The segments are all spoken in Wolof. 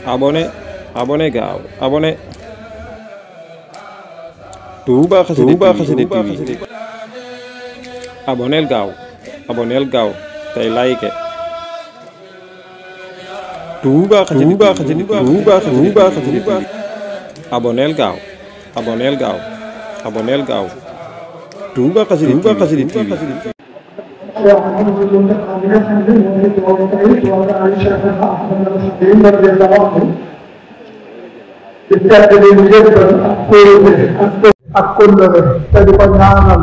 abonné abonné gaaw abonné Touba Xassida TV abonneel gaaw tey like Touba Xassida TV abonneel gaaw Touba Xassida TV ak kóllëre te di ko ñaanal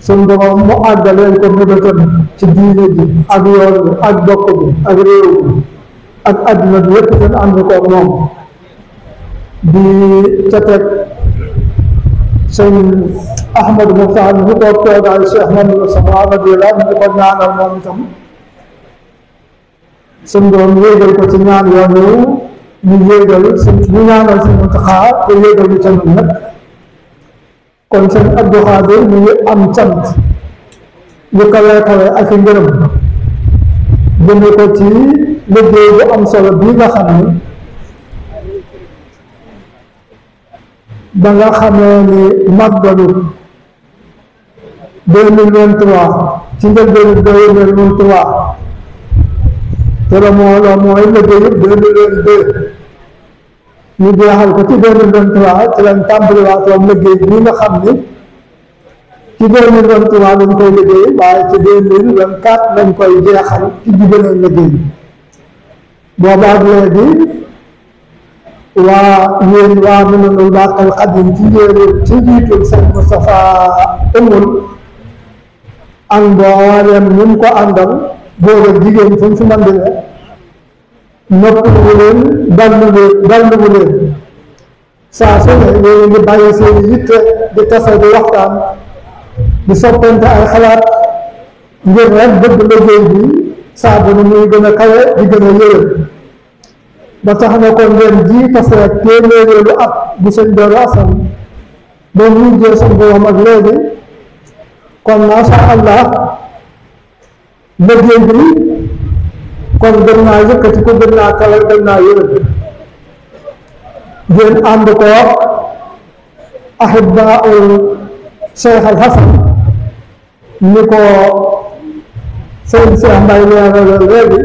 suñu borom mu àggaleel ko mëbëtam ci diine ji ak yoon bi ak bokk bi ak réew bi ak àdduna bi yépp seen ànd ko moom di ca teg sëñ Ahmadou Mokhtar mi ko toogaay Cheikh Mamadou Sama radiyallahu anhu di ko ñaanal moom itam suñu borom yéegal ko ci ñaan yoon ñu yéegal ñu ñaanal si Muntaxa te yéegal ñu ca ñun nag kon sëñ Abdou Khadir ñu ngi am cant yu kawe ak i ngërëm jëme ko ci liggéey bu am solo bii nga xam ni ba nga xamee ni màggalu 2023 ci njëlbéenu 2023 te la mooy liggéey 2022 ñu jeexal ko ci 2023 ci lañ tàmbaliwaatoon liggéey bi nga xam ni ci 2023 lañ koy liggéey waaye ci 2024 lañ koy jeexal ci bi beneen liggéey boobaak léegi waa Minanul Baaqil Qadiim ci njiitul sëñ Moustapha Oumoul ak mboolem ñu ko àndal góor ak jigéen fu mu fi mën di ne noppalu leen dalluwu leen saa su ne yéen ngi bàyyi seen yitte di tase di waxtaan di soppante ay xalaat ngir rek bëgg liggéey bi saa bu ne muy gën a kawe di gën a yëwén ba tax na kon ngeen ji taseeg téeméeréelu at bu sëñ Darou Assane moom ñu jee seen borom ak léegi kon macha allah liggéey bi kon gën naa yëkkati ko gën naa kawe gën naa yëwén ngeen ànd ko ahibbaa'u Cheikh Al Hasan ni ko sëñ Cheikh Mbaye leeral léegi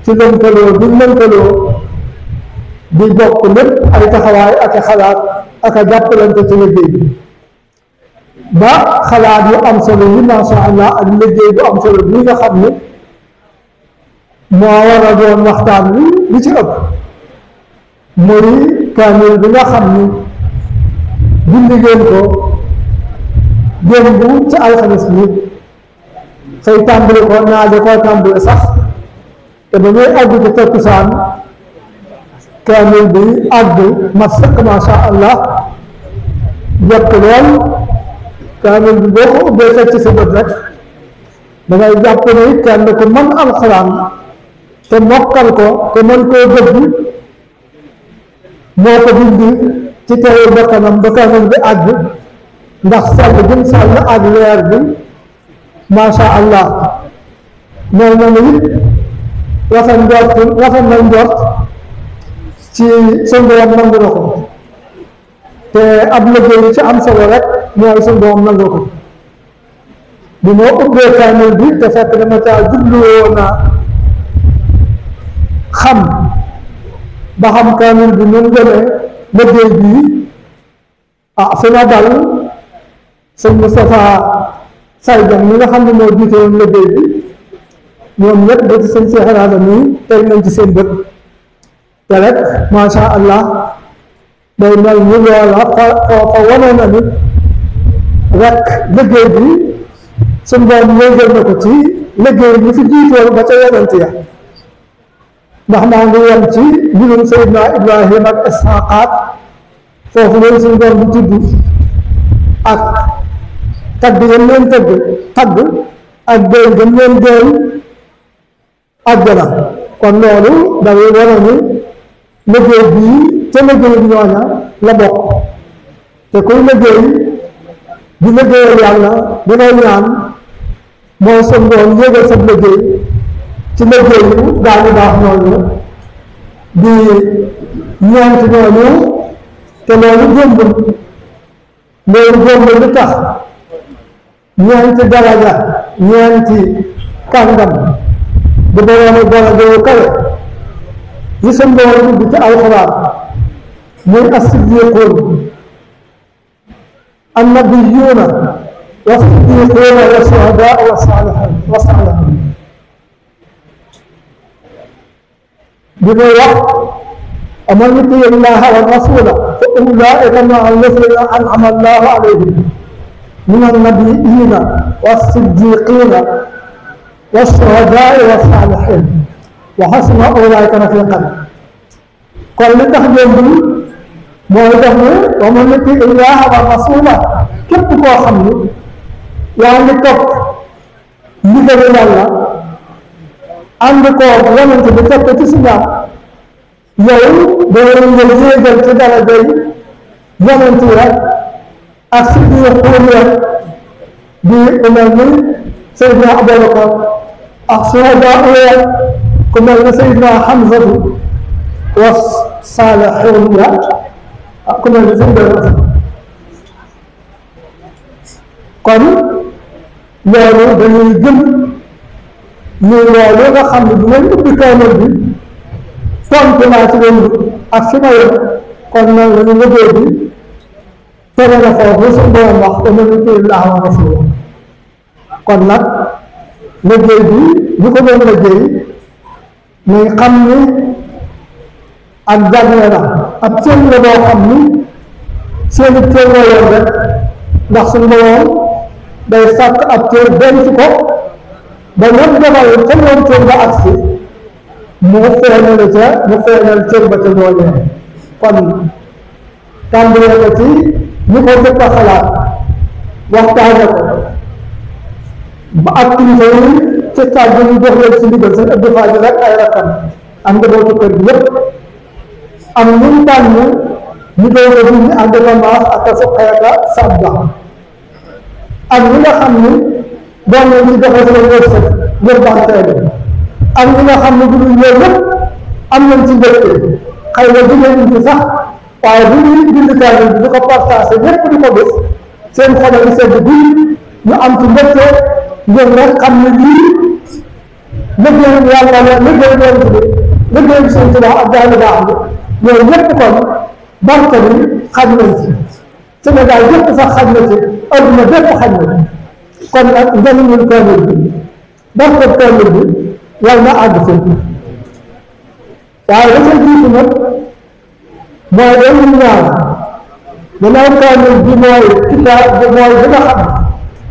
ci lënkaloo bi lënkaloo di bokk lépp ay taxawaay ak a xalaat ak a jàppalante ci liggéey bi ba xalaat yu am solo yi masha Allah ak liggéey bu am solo bi nga xam ni moo war a doon waxtaan wi li ci ëpp muy kaamil bi nga xam ni bind ngeen ko démb ci alxames bi xëy tàmbali ko naa de koo tàmbali sax te ba ñuy àgg ci takkusaan kaamil bi àgg ma sëkk masha Allah jot lool kaamil bi boo ko ubbee teg ci sa bët rek dangay jàpp ni kenn ku mën alxuraan te mokkal ko te mën koo gëdd moo ko bind ci teewul bakkanam ba kaamil bi àgg ndax sàll jëm sàll ak leer bi masha Allah mel na ni rafet na njort ci suñu borom nangu na ko te ab liggéey ci am solo rek mooy suñu borom nangu ko bi moo ubbee kaamil bi te fekk dama caa jubluwoo naa xam ba xam kaamil bi nun demee liggéey bii fi ma dal sëñ Moustapha Saydan mi nga xam ne moo jiite woon liggéey bi ñoom ñëpp ba ci sëñ Cheikh Raada nii teg nañ ci seen bët te rek masha Allah day mel ni loola fa wane na ni rek liggéey bi suñ borom yéegal na ko ci liggéey bi fi jiitoon ba ca yonent ya ndax maa ngi yem ci mbirum Seydina Ibrahima ak Isxaaqaat foofu leen suñ borom bu tudd ak tagg yam leen tagg ak déy gam leen déy àjjana kon loolu dafay wane ni liggéey bii ca liggéey ñooña la bokk te kuy liggéey di liggéeyal yàlla dangay ñaan mooy sa ngoon yéegal sa liggéey ci liggéeyu gaa ñu baax ñooñu di ñeent ñooñu te loolu jombul li tax ñeenti daraja ñeenti kàngam di boroome daraja yu kawe yi sa mboor bi ci alxuraan muy as-siddiquun annabiyuuna wa siddiquuna wa shuhadaa wa saalihuun bi muy wax ومن يطع الله والرسول فأولئك مع الذين أنعم الله عليهم من النبيين والصديقين والشهداء والصالحين وحسن أولئك رفيقا قال لتخدم mooy def ne ومن يطع الله والرسول képp koo xam ne yaa ngi topp ndigalu Yàlla ànd koo yonent bi teg ko ci Islaam yow doo nga yéegal ci daraja yi yonent ya ak siddiquun ya di ku mel ni Seydina Abubakar ak shuhadaa ya ku mel ni Seydina Hamzatu wa saalihuun ya ak ku mel ni Seydina kon loolu dañuy gëm ni loolu nga xam ne bu ngeen ubbi kaamil bi tontu naa ci loolu ak fi ma yëg kon noonu la ñu liggéey bi tere na foofu suñu borom wax te mu ngi Allah wa rasulahu kon nag liggéey bi ñu ko doon liggéey muy xam ni ak jagle la ab cër la boo xam ni seeni cër la yoon rek ndax suñu borom day sàkk ab cër denc ko ba ñoom defal ca ñoom cër ba agsi mu feeñal cër ba ca loolee kon tàmbalee ko ci ñu ko jëkk a xalaat waxtaane ko ba ak kilifa yi ci kàddu ñu jox leen ci ndigal seen Abdou Xaadir rek ay rakkam am njabootu kër gi yëpp am ñu tànn ñu doon a dindi indépendance ak a suqeeka sabba ak ñi nga xam ni doon nañ ci doxee seen wërsëg ngir banteelu ak ñi nga xam ne bu dul loolu yëpp am nañ ci mbégte xëy na jigéen ci sax waaye bu ñuy bind kaamil bi di ko partagé ñëpp di ko gis seen xol yi sedd guy ñu am ci mbégte ngir rek xam ne lii liggéeyu Yàlla la liggéeyu Yonent bi liggéeyu Sëñ Tuubaa ak daal baax bi yooyu ñëpp kon barke bi xaj nañ ci Sénégal yëpp sax xaj na ci adduna bépp xaj na ci kon nag njëriñul kaamil bi barke kaamil bi yàlla na àgg fi waaye la ca jiitu nag mooy dañuy ñaan gannaaw kaamil bi mooy kitaab bi mooy bi nga xam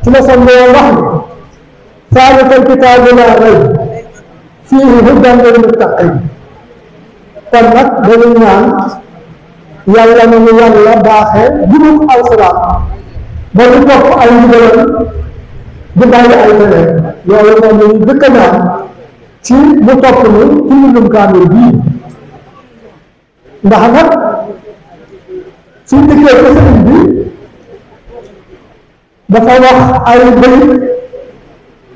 ci la sa mbéy wax ni zaalikal kitaabu laa rayba fiihi hudan lil muttaqiin kon nag dañuy ñaan yàlla na ñu yàlla baaxee jubub alxuraan ba ñu topp ay ndigalam di bàyyi ay tere loolu moom la ñu dëkk ñaan ci mu topp ni ci mbindum kaamil bii ndax nag suñ dikkee ci sëriñ bi dafa wax ay bëy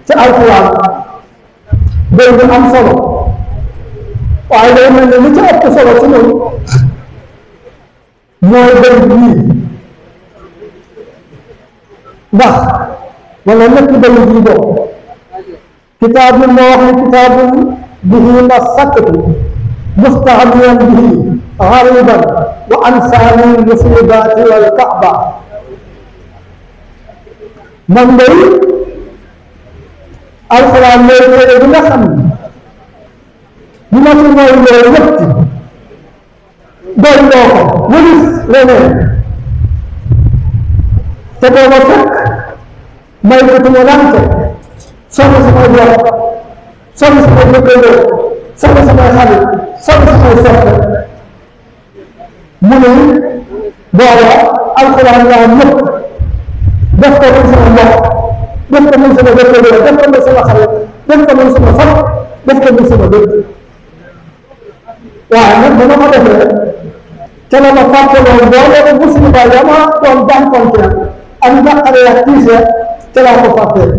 ci alxuraan bëy bi am solo waaye day mel ne li ci ëpp solo ci ñun mooy bëy bii ndax wala ñetti bëy bii bokk kitaab bi moo wax ne kitaab bihi masaktu mustahniyan bihi ghariban wa ansaani musibaati wal kaaba man day alxuraan mooy téere bi nga xam ne ñu ma ci mooy loolu yëpp doy loo ko wëlis leneen te booba fekk may ko tumulante soxla samay doom soxla samay dëkkandoo soxla samay xarit soxla samay soppe mu ne booba alxuraan laa ñëpp def ko muy sama mbokk def ko muy sama dëkkandoo def ko muy sama xarit def ko muy sama fat def ko muy sama dëkk waaye nag dama ko defee ca la ma fàttaloo boole musiba yama doon jànkonteel ak njàqare ak tiise ca laa ko fàttee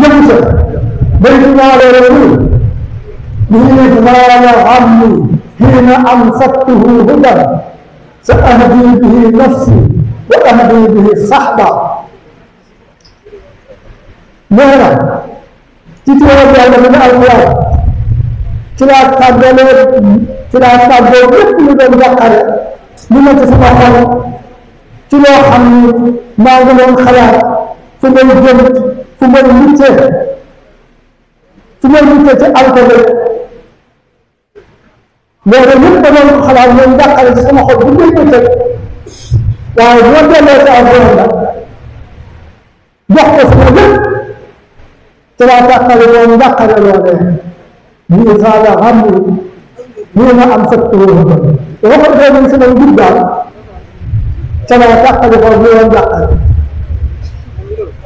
yëngu sa bay ci ñaaree nii به زال غمي حين أمسكته هدى سأهدي به نفسي وأهدي به صحبا نهرا تتوى جعل من القرآن تلا تابلو كل من يقر لما تسمعه تلا حمي ما غلون خيال ثم الجنة ثم المتة القرآن loolu ñëpp dañoo xalaat ñoom jàqale ci sama xol bu muy bëccëg waaye boo delloo ci alxuraan la jox ko sama lépp ci laa tàqale moom jàqale loolee ñii saala xam ñii na am sëkk wóor dafa ko doon sama njub daal ci laa tàqale ko ñu woon jàqale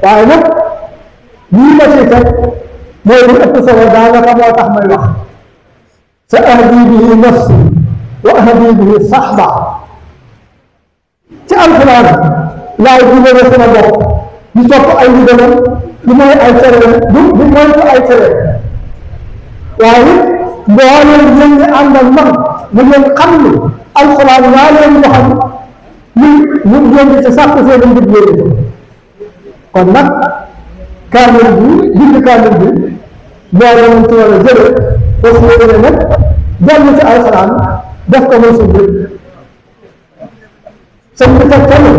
waaye nag lii ma ci teg mooy lu ëpp solo daanaka moo tax may wax سأهدي به نفسي وأهدي به صحبا القرآن لا يجب أن يكون الله يتوقع أي دلم بما يأتره بما يأتره وهي بوالي من عند المرء من القرن القرآن لا يملحن من يوم يتساقط في الدنيا قلنا كامل بي كامل بي بوالي من طوال الجرد وصول لنا جلت القرآن دفق موسم سنتكلم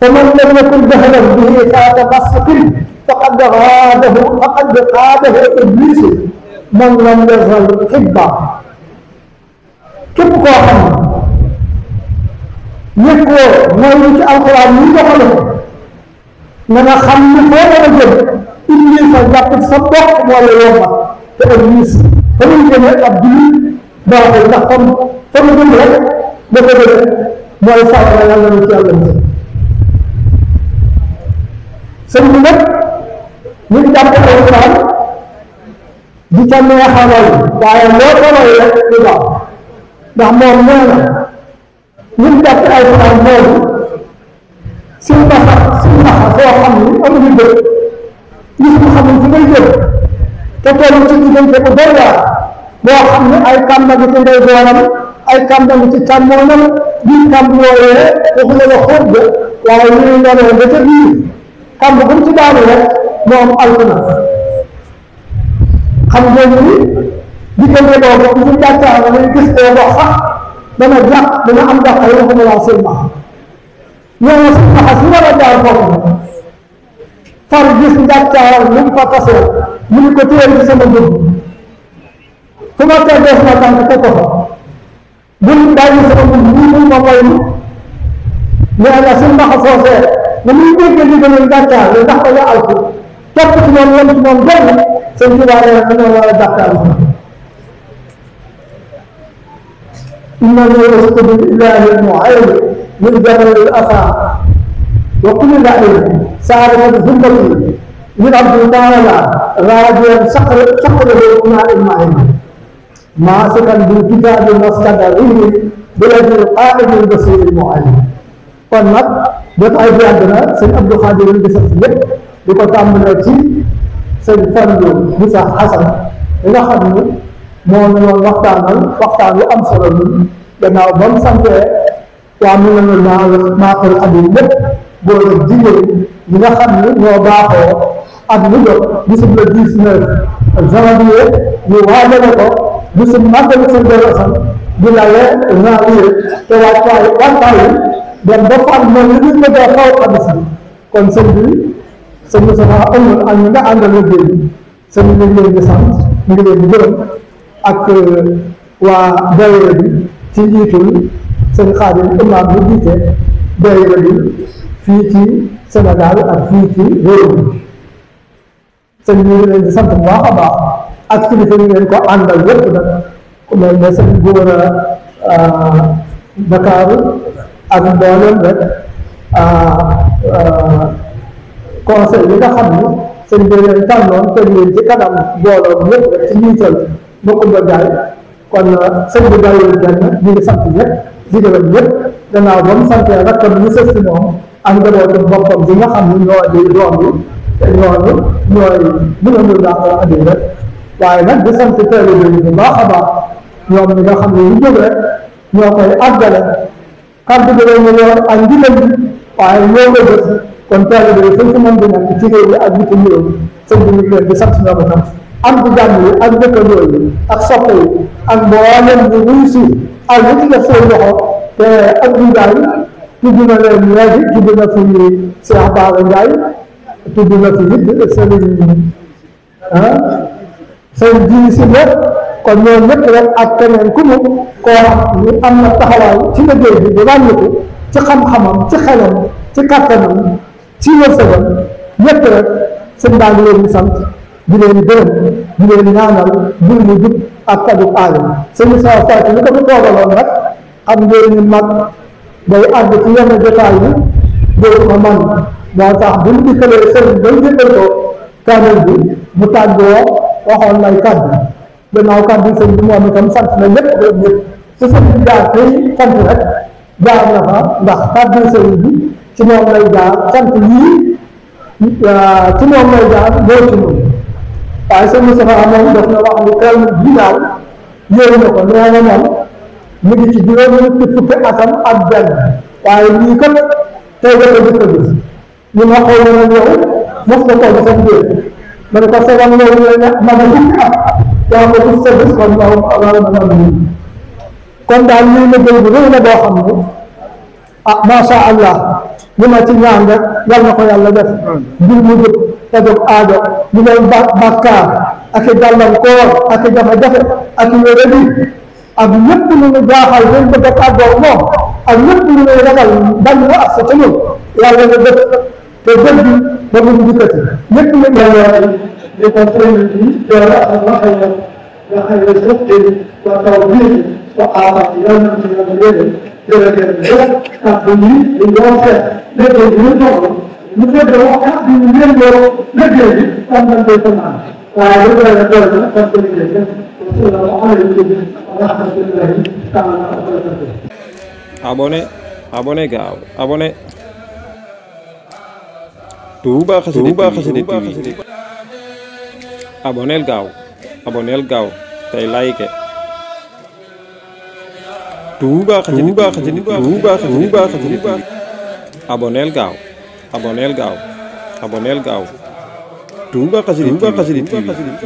فمن لم يكن جهلا به كتمسك فقد قاده ابليس من لم يزل حبا كيف قام يكو مولد القران يدخله نانا خمي فوق الجد ابليس جاب صدق ولا يوم ابليس فمن جمع ابليس بعد التقم فمن جمع بقدر mooy sawara yàlla na ci yàlla musal sëñ bi nag ñu ngi jàpp alquran di ca neexalal waaye loo ko roy rek du baax ndax moom nee na ñu ngi jàpp alquran moomu silmaxa soo xam ni amuñu bët gis nga xam ne fi ngay jëm te toll ci diggante bu doy waar boo xam ne ay kàmba gi ci ndey dooram ay kàmba gi ci càmmoonam biir kàmb yooyee waxu la xóot de waaye ñu ngi doon ba ca biir kàmb bu mu ci daanu rek moom alku na xam ngeen ni diggante boobu bu ñu jàccaar la ngay gis koo wax sax dana jàq dana am jàq yi waxuma laa seen max ñoo seen maxa si war a jaar foofu far gis njàccaar lu mu fa tasee mu ni ko téyel ci sama dugg fu ma teggee sama tànk teg ko fa bul bàyyi sama dugg lii muy ma moy nee na suñ maxa foofee na muy déggee li gën a njàccaar li ndax ko nga alku topp ci moom yem ci moom benn seen jiwaar nee na dañoo war a jàkkaar إن الرزق بالإله المعين من جبل الأفاق وكل لعين سارة الهمة من عبد تعالى راجيا صقره ماء المعين ماسكا بالكتاب المستدعي بلد القائد البصير المعين فنك بتعي في عندنا سيد عبد القادر البصير بقطع من التي سيد فندو موسى حسن إلى خدمه moo ne woon waxtaan lu am solo ñun gannaaw ba mu sante waa mu ne Maakul Xadim lépp góor ak jigéen ñi nga xam ne ñoo baaxoo at mu jot bisub le 19 janvier ñu waajale ko bisub màggalu seen dorosan di lale janvier te waajtaay dem ba fan moom li ñu bëggee xaw xabis bi kon sëñ bi sëñ bi sama amul ak ñi nga àndal liggéey bi sëñ bi ñu ngi leen di sant ñu ngi leen di gërëm ak waa daayira bi ci njiitul sëñ Xaadim imaam bu jiite daayira bi fii ci Sénégal ak fii ci réew mi sëñ bi ñu ngi leen di sant bu baax a baax ak kilifa ñu ngeen ko àndal yépp nag ku mel ne sëñ gouverneur Dakar ak mboolem rek conseil yi nga xam ni sëñ bi leen tànnoon teg leen ci kanam mbooloo ñëpp rek ci njiital Makumba Njaay kon sëñ bi bàyyiwul kenn ñu ngi sant ñëpp di gërëm ñëpp gannaaw ba mu santee rakkam ñu sës ci moom ak njabootu boppam bi nga xam ni ñoo di doom yi te ñooñu ñooy bu nga mën naa ko andi rek waaye nag di sant taalibe yi bu baax a baax ñoom ñi nga xam ne lu jóg rek ñoo koy àggale kàddu gi ñu yor ak ndigal bi waaye ñoo ko def kon taalibe yi fu mën di nekk ci réew mi ak bitim réew sëñ bi ñu ngi leen di sant ñoom itam am di jàmm yi ak dëkkandoo yi ak soppe yi ak mboolem ñu wuyu si ak li ci def seen loxo te ak ñu daal tudd na leen léegi tudd na fi Cheikh Bara Ndiaye tudd na fi it sëñ ji si lépp kon ñoom ñëpp rek ak keneen ku mu koo xam ni am na taxawaay ci liggéey bi di ràññiku ci xam-xamam ci xelam ci kàttanam ci wërsëgam ñëpp rek sëñ baa ngi leen di sant di leen gërëm di leen ñaanal bur mu jub ak kaddu aadam sëñ Saa Faty li ko fi toogaloon rek xam ngeen ni mag day àgg ci yenn jotaay yi doo ma man moo tax bu ñu dikkalee sëriñ bay jëkkal ko kaamil bi mu tàggoo waxoon lay kàddu gannaaw kàddu sëñ bi moom itam sant na ñëpp gërëm ñëpp su sëñ bi jaar tey sant rek jaar na fa ndax kàddu sëñ bi ci moom lay jaar sant yii ci moom lay jaar ñëw ci moom waaye sëñ Moustapha moom daf na wax ni kaamil bii daal yéen na ko nee na moom mu ngi ci juróom-ñetti fukki atam ak benn waaye lii kat tey nga ko jëkk a gis ñu ma xool na ñëw mos na ko gisam déet ma ne ko segan loolu la ma ne fukki at yaa ko gis sa gis kon waaw kon daal lii liggéey bu rëy la boo xam ne ah macha allah li ma ci ñaan rek yal na ko yàlla def mbir mu jub te dog aajo ñu ngay bàkkaar ak i gàllankoor ak i jafe-jafe ak i wéradi ak lépp lu ñu jaaxal dañ ko def àggoog moom ak lépp lu ñuy ragal bañ mu ak sa ca ñun yàlla nga def te dëgg ba mu dikkati lépp lu li ko sëriñ bi door ak waxee nga xëy na sëfte wa taw bii wa aafat yal na ci yàlla yéene jërëjëf kàddu yi ñu doon seet liggéey bi ñu toll ñu fekk wax kàddu yi ngeen yor liggéey bi am nañ koy fanaan waaye lu doy la doy na kon ko liggéey def asalaamaaleykum wa rahmatullahi taala wa barakatuh abonné gaaw abonné Touba Xassida TV abonneel gaaw tey like Touba Xassida TV abonneel gaaw Touba Xassida TV